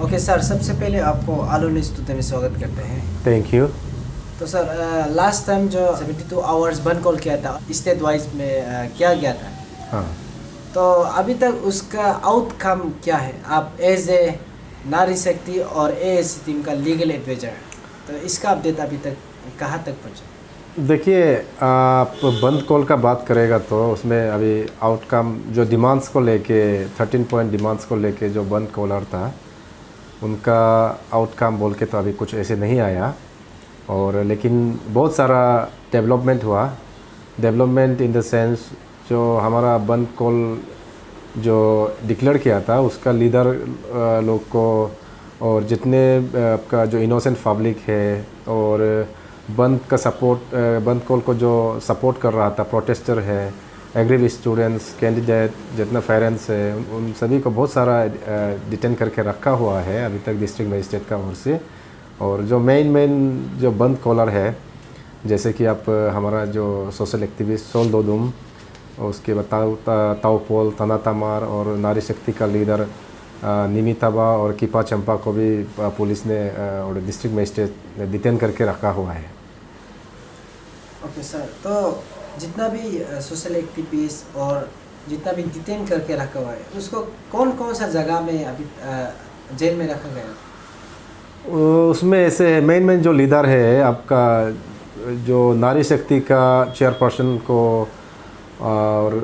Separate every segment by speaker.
Speaker 1: Okay sir, सबसे पहले आपको आलो न्यूज़ टुडे में स्वागत करते हैं।
Speaker 2: Thank you.
Speaker 1: तो सर, लास्ट टाइम जो 72 आवर्स बंद कॉल किया था स्टेट वाइज में किया गया था,
Speaker 2: हाँ,
Speaker 1: तो अभी तक उसका आउटकम क्या है? आप एज ए नारी शक्ति और एएससी टीम का लीगल एडवाइजर, तो इसका अपडेट अभी तक कहाँ तक पहुँचा?
Speaker 2: देखिए, आप बंद कॉल का बात करेगा तो उसमें अभी आउटकम जो डिमांड्स को लेके 13 पॉइंट डिमांड्स को लेके जो बंद कॉलर था उनका आउटकम बोल के तो अभी कुछ ऐसे नहीं आया। और लेकिन बहुत सारा डेवलपमेंट इन द सेंस जो हमारा बंद कॉल जो डिक्लेयर किया था उसका लीडर लोग को और जितने आपका जो इनोसेंट पब्लिक है और बंद कॉल को जो सपोर्ट कर रहा था, प्रोटेस्टर है, एग्रीव स्टूडेंट्स, कैंडिडेट, जितना पेरेंट्स है, उन सभी को बहुत सारा डिटेन करके रखा हुआ है अभी तक डिस्ट्रिक्ट मजिस्ट्रेट का ओर से। और जो मेन जो बंद कॉलर है, जैसे कि आप हमारा जो सोशल एक्टिविस्ट सोल दोदुम, उसके बाद ताओपोल, तना तमार और नारी शक्ति का लीडर निमिताबा और कीपा चंपा को भी पुलिस ने और डिस्ट्रिक्ट मजिस्ट्रेट ने डिटेन करके रखा हुआ है।
Speaker 1: ओके सर, तो जितना भी सोशल एक्टिविस्ट और जितना भी डिटेन करके रखा हुआ है उसको कौन कौन सा जगह में अभी जेल में रखा गया?
Speaker 2: उसमें ऐसे मेन जो लीडर है आपका जो नारी शक्ति का चेयरपर्सन को और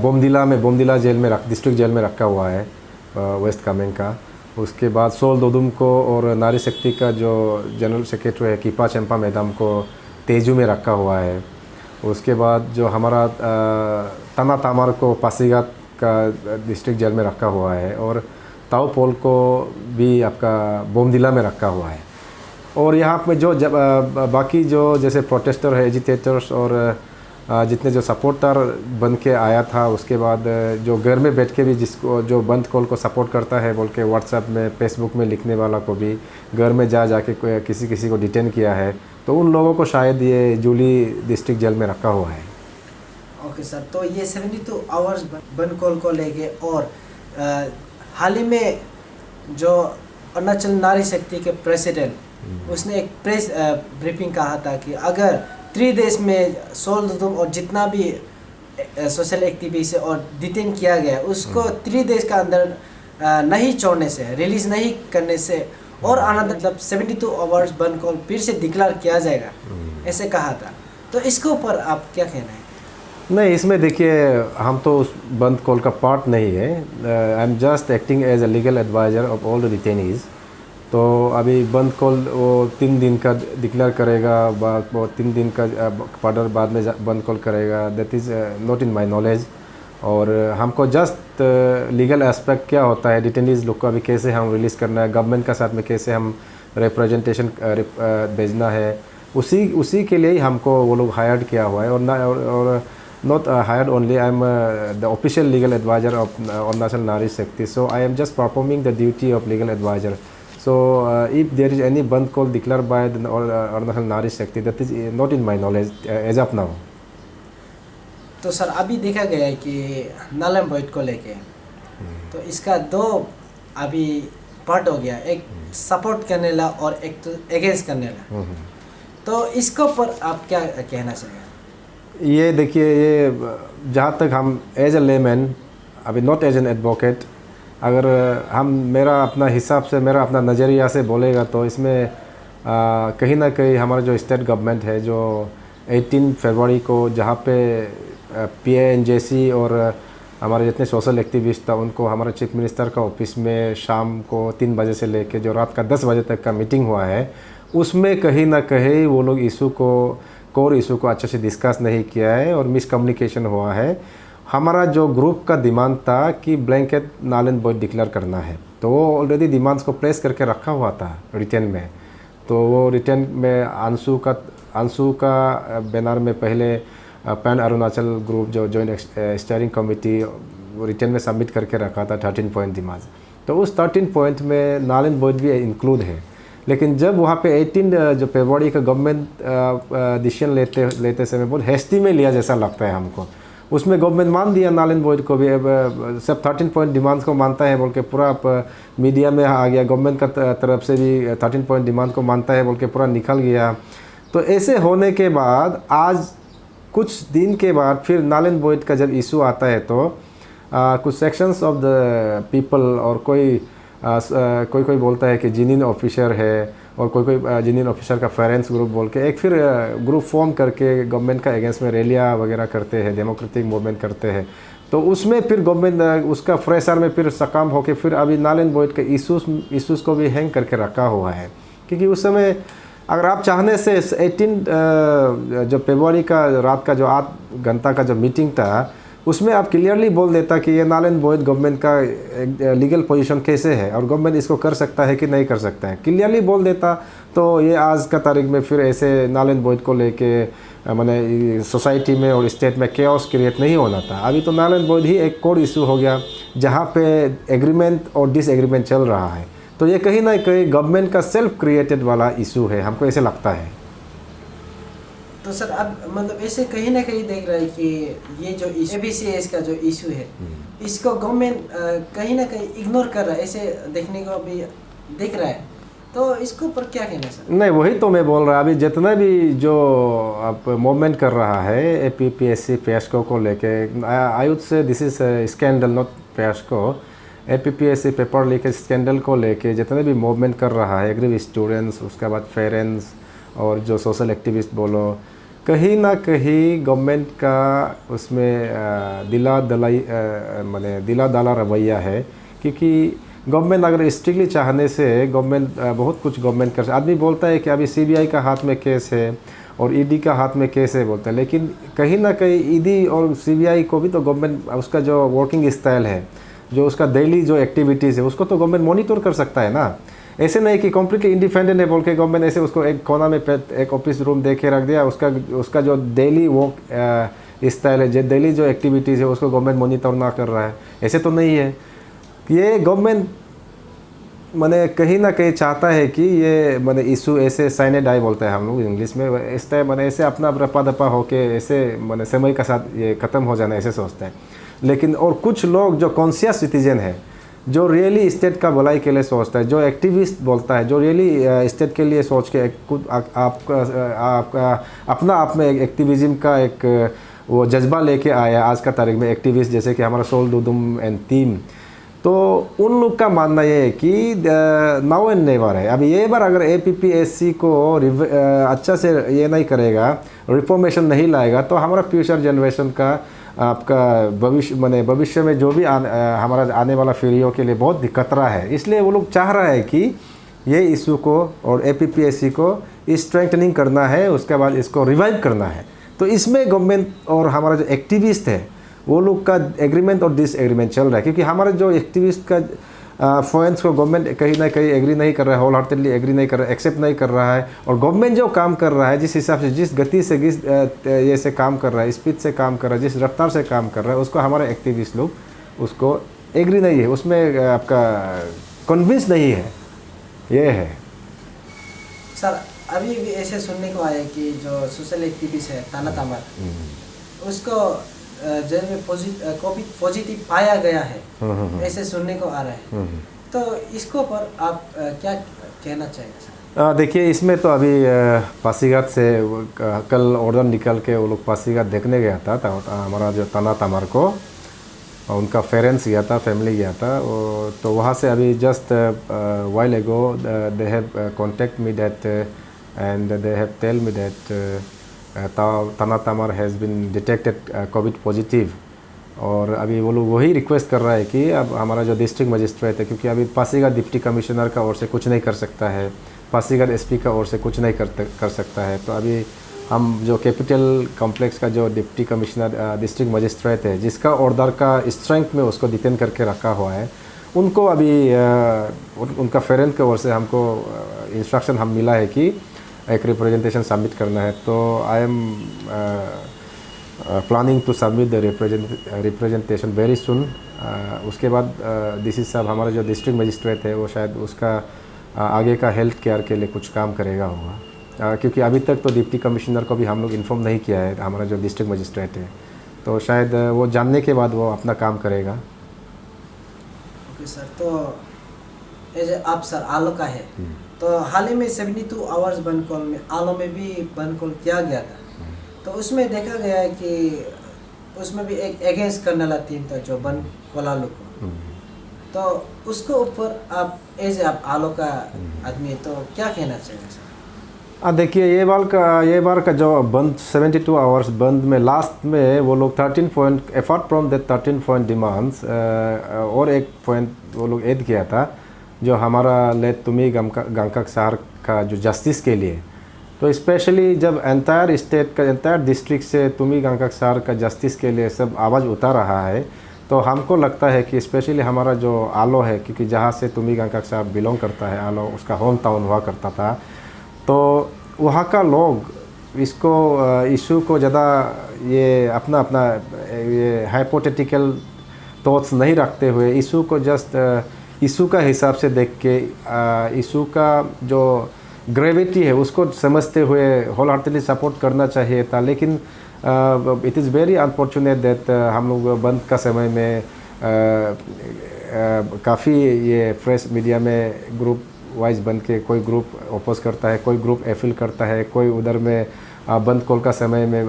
Speaker 2: बोमदिला जेल में डिस्ट्रिक्ट जेल में रखा हुआ है वेस्ट कामेंग का। उसके बाद सोल दोदुम को और नारी शक्ति का जो जनरल सेक्रेटरी है कीपा चंपा मैडम को तेजू में रखा हुआ है। उसके बाद जो हमारा तना तामार को पासीघाट का डिस्ट्रिक्ट जेल में रखा हुआ है और ताओपोल को भी आपका बोमदिला में रखा हुआ है। और यहाँ पे जो बाकी जो जैसे प्रोटेस्टर है, एजिटेटर्स और जितने जो सपोर्टर बन के आया था, उसके बाद जो घर में बैठ के भी जिसको जो बंद कॉल को सपोर्ट करता है बोल के व्हाट्सएप में, फेसबुक में लिखने वाला को भी घर में जाके किसी को डिटेन किया है, तो उन लोगों को शायद ये जूली डिस्ट्रिक्ट जेल में रखा हुआ है।
Speaker 1: ओके सर, तो ये 72 आवर्स बंद कॉल को लेके और हाल ही में जो अरुणाचल नारी शक्ति के प्रेसिडेंट उसने एक प्रेस ब्रीफिंग कहा था कि अगर 3 देश में सोल दोदुम और जितना भी सोशल एक्टिविस्ट और डिटेन किया गया उसको 3 देश का अंदर नहीं छोड़ने से, रिलीज नहीं करने से और आनंद मतलब 72 आवर्स बंद कॉल फिर से डिक्लेयर किया जाएगा, ऐसे कहा था। तो इसके ऊपर आप क्या कहना है?
Speaker 2: नहीं, इसमें देखिए हम तो उस बंद कॉल का पार्ट नहीं है। I am just acting as a legal adviser of all the detainees. तो अभी बंद कॉल वो 3 दिन का डिक्लेयर करेगा, वो 3 दिन का फर्दर बाद में बंद कॉल करेगा, that is not in my knowledge. और हमको जस्ट लीगल एस्पेक्ट क्या होता है, डिटेनीज़ लोग को अभी कैसे हम रिलीज़ करना है, गवर्नमेंट का साथ में कैसे हम रिप्रेजेंटेशन भेजना है, उसी के लिए ही हमको वो लोग हायर्ड किया हुआ है। और not hired only, I am the official legal advisor of Arunachal Nari Shakti, so I am just performing the duty of legal advisor. So if there is any band call declared by the Arunachal Nari Shakti, that is not in my knowledge as of now.
Speaker 1: तो sir, अभी देखा गया है कि नालम Boyd को लेके तो इसका 2 अभी पार्ट हो गया, एक सपोर्ट करने ला और एक तो अगेंस्ट करने ला। तो इसके ऊपर आप क्या कहना चाहिए?
Speaker 2: ये देखिए, ये जहाँ तक हम एज ए लेमैन, अभी नॉट एज एन एडवोकेट, अगर हम मेरा अपना हिसाब से, मेरा अपना नज़रिया से बोलेगा तो इसमें कहीं ना कहीं हमारा जो स्टेट गवर्नमेंट है जो 18 फरवरी को जहाँ पे PANJC और हमारे जितने सोशल एक्टिविस्ट था उनको हमारे चीफ मिनिस्टर का ऑफिस में शाम को 3 बजे से लेके जो रात का 10 बजे तक का मीटिंग हुआ है, उसमें कहीं ना कहीं वो लोग कोर इशू को अच्छे से डिस्कस नहीं किया है और मिसकम्युनिकेशन हुआ है। हमारा जो ग्रुप का डिमांड था कि blanket null and void declare करना है, तो वो ऑलरेडी डिमांड्स को प्लेस करके रखा हुआ था रिटर्न में। तो वो रिटर्न में अंशु का बैनर में पहले पैन अरुणाचल ग्रुप जो जॉइंट स्टीयरिंग कमेटी रिटर्न में सबमिट करके रखा था 13 पॉइंट डिमांड्स। तो उस 13 पॉइंट में नल एंड वॉइड भी इंक्लूड है। लेकिन जब वहाँ पे 18 जो फरवरी का गवर्नमेंट डिसीजन लेते समय बहुत हेस्टी में लिया जैसा लगता है हमको। उसमें गवर्नमेंट मान दिया नालन बॉयड को भी। अब सब 13 पॉइंट डिमांड्स को मानता है बोल के पूरा मीडिया में आ गया, गवर्नमेंट का तरफ से भी 13 पॉइंट डिमांड को मानता है बोल के पूरा निकल गया। तो ऐसे होने के बाद आज कुछ दिन के बाद फिर नालन बॉयड का जब इशू आता है तो कुछ सेक्शंस ऑफ द पीपल और कोई बोलता है कि जिनिन ऑफिसर है और कोई जिनिन ऑफिसर का फेरेंस ग्रुप बोल के एक फिर ग्रुप फॉर्म करके गवर्नमेंट का अगेंस्ट में रैलियाँ वगैरह करते हैं, डेमोक्रेटिक मूवमेंट करते हैं। तो उसमें फिर गवर्नमेंट उसका फ्रेशर में फिर सकाम होके फिर अभी नालन बॉयड के इशूज़ को भी हैंग करके रखा हुआ है। क्योंकि उस समय अगर आप चाहने से 18 जो फरवरी का रात का जो 8 घंटा का जो मीटिंग था उसमें आप क्लियरली बोल देता कि ये नालन बॉयड गवर्नमेंट का लीगल पोजीशन कैसे है और गवर्नमेंट इसको कर सकता है कि नहीं कर सकता है, क्लियरली बोल देता तो ये आज का तारीख में फिर ऐसे नालन बॉयड को लेके माने सोसाइटी में और स्टेट में केओस क्रिएट नहीं होना था। अभी तो नालन बॉयड ही एक कोर इशू हो गया जहाँ पे एग्रीमेंट और डिसएग्रीमेंट चल रहा है। तो ये कहीं ना कहीं गवर्नमेंट का सेल्फ क्रिएटेड वाला इशू है, हमको ऐसे लगता है।
Speaker 1: तो सर अब मतलब ऐसे कहीं ना कहीं देख रहा है कि ये जो ABCS का जो इशू है इसको गवर्नमेंट कहीं ना कहीं इग्नोर कर रहा है, ऐसे देखने को भी दिख रहा है। तो इसके ऊपर क्या कहना है सर?
Speaker 2: नहीं, वही तो मैं बोल रहा अभी जितना भी जो अब मूवमेंट कर रहा है APPSC पेस्को को लेके, I would say this is scandal not fiasco. APPSC paper leakage scandal को लेके जितने भी मूवमेंट कर रहा है एग्री स्टूडेंट्स, उसके बाद पेरेंट्स और जो सोशल एक्टिविस्ट बोलो, कहीं ना कहीं गवर्नमेंट का उसमें दिला दाला रवैया है। क्योंकि गवर्नमेंट अगर स्ट्रिक्टली चाहने से गवर्नमेंट बहुत कुछ गवर्नमेंट कर, आदमी बोलता है कि अभी CBI का हाथ में केस है और ED का हाथ में केस है बोलता है, लेकिन कहीं ना कहीं ED और CBI को भी तो गवर्नमेंट उसका जो वर्किंग स्टाइल है, जो उसका डेली जो एक्टिविटीज़ है उसको तो गवर्नमेंट मॉनिटर कर सकता है ना। ऐसे नहीं कि कम्प्लीटली इंडिपेंडेंट है बोल के गवर्नमेंट ऐसे उसको एक कोना में एक ऑफिस रूम दे के रख दिया, उसका जो डेली वर्क स्टाइल है, जो डेली जो एक्टिविटीज़ है उसको गवर्नमेंट मॉनिटर ना कर रहा है, ऐसे तो नहीं है। ये गवर्नमेंट मैंने कहीं ना कहीं चाहता है कि ये मैंने इशू ऐसे साइने डाई बोलते हैं हम लोग इंग्लिश में, इस टाइम मैंने ऐसे अपना रपा दपा होके ऐसे मैंने समय का साथ ये ख़त्म हो जाना ऐसे सोचते हैं। लेकिन और कुछ लोग जो कॉन्शियस सिटीजन है, जो रियली स्टेट का भलाई के लिए सोचता है, जो एक्टिविस्ट बोलता है, जो रियली स्टेट के लिए सोच के खुद आपका अपना आप में एक्टिविज़म का एक वो जज्बा लेके आया आज का तारीख में एक्टिविस्ट, जैसे कि हमारा सोल दुदुम एंड टीम। तो उन लोग का मानना ये है कि नाउ एंड नेवर है। अभी ये बार अगर APPSC को अच्छा से ये नहीं करेगा, रिफॉर्मेशन नहीं लाएगा, तो हमारा फ्यूचर जनरेशन का आपका भविष्य में जो भी हमारा आने वाला पीढ़ियों के लिए बहुत खतरा है। इसलिए वो लोग चाह रहा है कि ये इशू को और APPSC को स्ट्रेंथनिंग करना है, उसके बाद इसको रिवाइव करना है। तो इसमें गवर्नमेंट और हमारा जो एक्टिविस्ट है वो लोग का एग्रीमेंट और डिसएग्रीमेंट चल रहा है। क्योंकि हमारा जो एक्टिविस्ट का पॉइंट्स को गवर्नमेंट कहीं ना कहीं एग्री नहीं कर रहा है, होल हार्टेडली एग्री नहीं कर रहा है, एक्सेप्ट नहीं कर रहा है। और गवर्नमेंट जो काम कर रहा है, जिस हिसाब से, जिस गति से, जिस ये से काम कर रहा है, स्पीड से काम कर रहा है, जिस रफ्तार से काम कर रहा है, उसको हमारे एक्टिविस्ट लोग उसको एग्री नहीं है, उसमें आपका कन्विंस नहीं है। ये है
Speaker 1: सर। अभी भी ऐसे सुनने को आया कि जो सोशल एक्टिविस्ट है ताना तामर, उसको जेल में कोविड पॉजिटिव पाया गया है, ऐसे सुनने को आ रहा है। तो इसको पर आप क्या कहना चाहेंगे सर?
Speaker 2: देखिए, इसमें तो अभी पासीघाट से कल ऑर्डर निकल के वो लोग पासीघाट देखने गया था हमारा जो ताना तामर को, उनका पेरेंट्स गया था, फैमिली गया था। तो वहाँ से अभी just while ago they have contact me that and they have tell me that Tana Tamar has been detected covid positive. और अभी वो लोग वही रिक्वेस्ट कर रहा है कि अब हमारा जो डिस्ट्रिक्ट मजिस्ट्रेट है, क्योंकि अभी पासीघाट डिप्टी कमिश्नर का ओर से कुछ नहीं कर सकता है, पासीघाट SP का ओर से कुछ नहीं कर सकता है। तो अभी हम जो कैपिटल कॉम्प्लेक्स का जो डिप्टी कमिश्नर डिस्ट्रिक्ट मजिस्ट्रेट है, जिसका ऑर्डर का स्ट्रेंथ में उसको डिटेन करके रखा हुआ है, उनको अभी उनका पेरेंट की ओर से हमको इंस्ट्रक्शन हम मिला है कि एक रिप्रेजेंटेशन सबमिट करना है। तो I am planning to submit the representation very soon. उसके बाद DC साहब हमारा जो डिस्ट्रिक्ट मजिस्ट्रेट है वो शायद उसका आगे का हेल्थ केयर के लिए कुछ काम करेगा होगा, क्योंकि अभी तक तो डिप्टी कमिश्नर को भी हम लोग इन्फॉर्म नहीं किया है, हमारा जो डिस्ट्रिक्ट मजिस्ट्रेट है। तो शायद वो जानने के बाद वो अपना काम करेगा।
Speaker 1: ओके सर, तो एज आप सर आलो का है, तो हाल ही में 72 आवर्स बंद कॉल में आलो में भी बंद कॉल किया गया था, तो उसमें देखा गया है कि उसमें भी एक अगेंस्ट करने वाला टीम था जो बंद कॉल आलो को, तो उसके ऊपर आप एज आप आलो का आदमी तो क्या कहना चाहिए सर?
Speaker 2: देखिए ये बार का जो बंद 72 आवर्स बंद में लास्ट में वो लोग 13 point apart from that 13 point demands और एक पॉइंट वो लोग ऐड किया था जो हमारा लेट तुम्ही गांगकाक शहर का जो जस्टिस के लिए। तो स्पेशली जब एंटायर स्टेट का एंटायर डिस्ट्रिक्ट से तुम्ही गांगकाक शहर का जस्टिस के लिए सब आवाज़ उठा रहा है, तो हमको लगता है कि स्पेशली हमारा जो आलो है, क्योंकि जहाँ से तुम्ही गांगकाक शहर बिलोंग करता है, आलो उसका होम टाउन हुआ करता था, तो वहाँ का लोग इसको इशू को ज़्यादा ये अपना अपना ये हाइपोथेटिकल थॉट्स नहीं रखते हुए इशू को जस्ट इशू का हिसाब से देख के इशू का जो ग्रेविटी है उसको समझते हुए होल हार्टेडली सपोर्ट करना चाहिए था। लेकिन it is very unfortunate that हम लोग बंद का समय में काफ़ी ये फ्रेश मीडिया में ग्रुप वाइज बन के कोई ग्रुप ओपोज करता है, कोई ग्रुप एफिल करता है, कोई उधर में बंद कॉल का समय में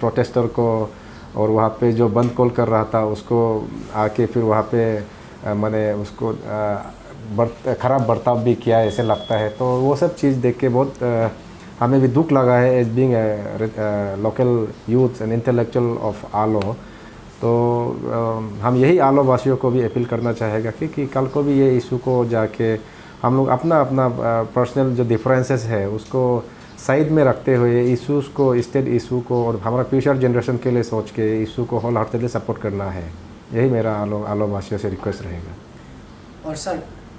Speaker 2: प्रोटेस्टर को और वहाँ पे जो बंद कॉल कर रहा था उसको आके फिर वहाँ पे मैंने उसको ख़राब बर्ताव भी किया ऐसे लगता है। तो वो सब चीज़ देख के बहुत हमें भी दुख लगा है as being local youth and intellectual of Aalo. तो हम यही आलो वासियों को भी अपील करना चाहेगा कि कल को भी ये इशू को जाके हम लोग अपना अपना पर्सनल जो डिफरेंसेस है उसको साइड में रखते हुए इशूज़ को स्टेट इशू को और हमारा फ्यूचर जनरेशन के लिए सोच के इशू को होल हार्टेडली सपोर्ट करना है। यही मेरा आलो वासियों से रिक्वेस्ट रहेगा।
Speaker 1: और सर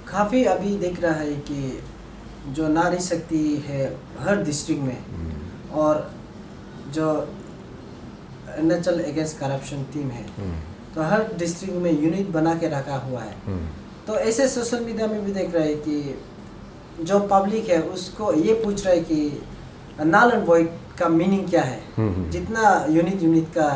Speaker 1: काफ़ी अभी देख रहा है कि जो नारी शक्ति है हर डिस्ट्रिक्ट में और जो अरुणाचल अगेंस्ट करप्शन टीम है तो हर डिस्ट्रिक्ट में यूनिट बना के रखा हुआ है। तो ऐसे सोशल मीडिया में भी देख रहे हैं कि जो पब्लिक है उसको ये पूछ रहा है कि नल एंड वॉइड का मीनिंग क्या है। जितना यूनिट का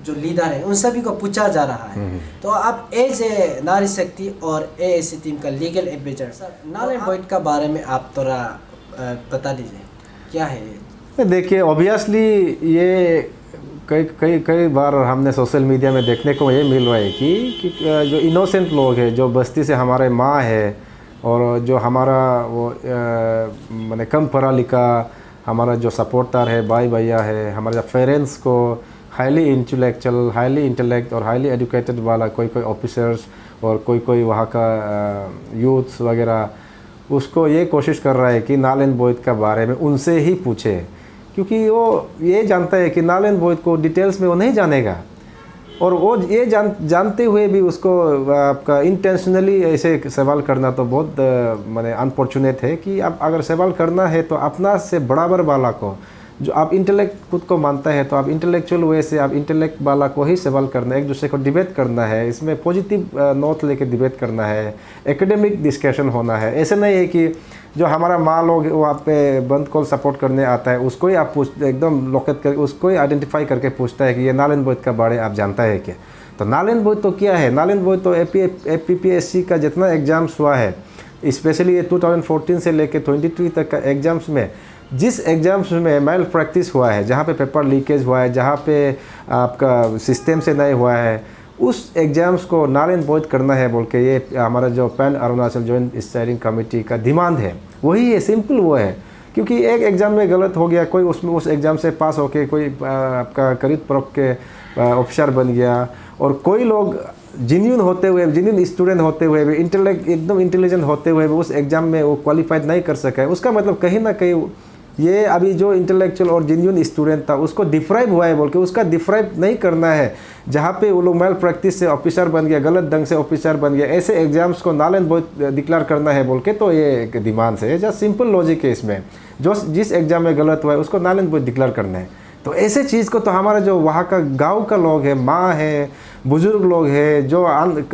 Speaker 1: जो लीडर है उन सभी को पूछा जा रहा है। तो आप एज ए नारी शक्ति और एएससी टीम का legal advisor sir null and void का बारे में आप थोड़ा बता दीजिए क्या है ये?
Speaker 2: देखिए ऑब्वियसली ये कई बार हमने सोशल मीडिया में देखने को ये मिल रहा है कि जो इनोसेंट लोग हैं, जो बस्ती से हमारे माँ है और जो हमारा वो मैंने कम पढ़ा लिखा हमारा जो सपोर्टर है, भाई भैया है, हमारे पेरेंट्स को हाईली इंटेलेक्चुअल, हाईली इंटेलेक्ट और हाईली एजुकेटेड वाला कोई ऑफिसर्स और कोई वहाँ का यूथ्स वगैरह उसको ये कोशिश कर रहा है कि नल एंड वॉइड का बारे में उनसे ही पूछे, क्योंकि वो ये जानता है कि नल एंड वॉइड को डिटेल्स में वो नहीं जानेगा और वो ये जानते हुए भी उसको आपका इंटेंशनली ऐसे सवाल करना तो बहुत माने अनफॉर्चुनेट है कि आप अगर सवाल करना है तो अपना से बराबर वाला को जो आप इंटेलेक्ट खुद को मानता है तो आप इंटेलेक्चुअल वे से आप इंटेलेक्ट वाला को ही सवाल करना है, एक दूसरे को डिबेट करना है, इसमें पॉजिटिव नोट लेके डिबेट करना है, एकेडमिक डिस्कशन होना है। ऐसे नहीं है कि जो हमारा माँ लोग वहाँ पे बंद कॉल सपोर्ट करने आता है उसको ही आप पूछ एकदम लोकेट करके उसको ही आइडेंटिफाई करके पूछता है कि ये नल एंड वॉइड का बारे आप जानता है क्या। तो नल एंड वॉइड तो क्या है? नल एंड वॉइड तो APPSC का जितना एग्ज़ाम्स हुआ है, स्पेशली ये 2014 से लेके 23 तक का एग्ज़ाम्स में जिस एग्ज़ाम्स में मेल प्रैक्टिस हुआ है, जहाँ पे पेपर लीकेज हुआ है, जहाँ पे आपका सिस्टम से नहीं हुआ है, उस एग्ज़ाम्स को नल एंड वॉइड करना है बोल के ये हमारा जो pan Arunachal joint steering committee का डिमांड है। वही है, सिंपल वो है। क्योंकि एक एग्ज़ाम में गलत हो गया, कोई उसमें उस एग्ज़ाम से पास होके कोई आपका खरीद फरोख्त के ऑफिसर बन गया और कोई लोग जेन्युइन होते हुए, जेन्युइन स्टूडेंट होते हुए भी, एकदम इंटेलिजेंट होते हुए भी उस एग्ज़ाम में वो क्वालिफाइड नहीं कर सका है। उसका मतलब कहीं ना कहीं ये अभी जो इंटेलेक्चुअल और जेन्युइन स्टूडेंट था उसको डिफ्राइब हुआ है बोल के उसका डिफ्राइब नहीं करना है। जहाँ पे वो लोग मेल प्रैक्टिस से ऑफिसर बन गया, गलत ढंग से ऑफिसर बन गया, ऐसे एग्जाम्स को नल एंड वॉइड डिक्लेयर करना है बोल के, तो ये एक डिमांड है। जस्ट सिंपल लॉजिक है इसमें। जो जिस एग्जाम में गलत हुआ है उसको नल एंड वॉइड डिक्लेयर करना है। तो ऐसे चीज़ को तो हमारा जो वहाँ का गांव का लोग है, माँ है, बुजुर्ग लोग है, जो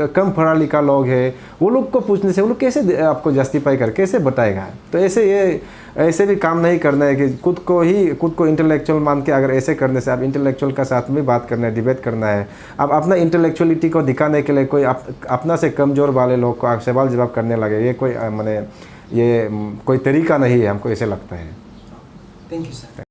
Speaker 2: कम पढ़ा लिखा लोग है, वो लोग को पूछने से वो लोग कैसे आपको जस्टिफाई कर कैसे बताएगा। तो ऐसे भी काम नहीं करना है कि खुद को इंटेलेक्चुअल मान के, अगर ऐसे करने से आप इंटेलेक्चुअल का साथ में बात करना है, डिबेट करना है, अब अपना इंटेलेक्चुअलिटी को दिखाने के लिए कोई अपना से कमज़ोर वाले लोग को आप सवाल जवाब करने लगे, ये कोई तरीका नहीं है, हमको ऐसे लगता है।
Speaker 1: Thank you sir.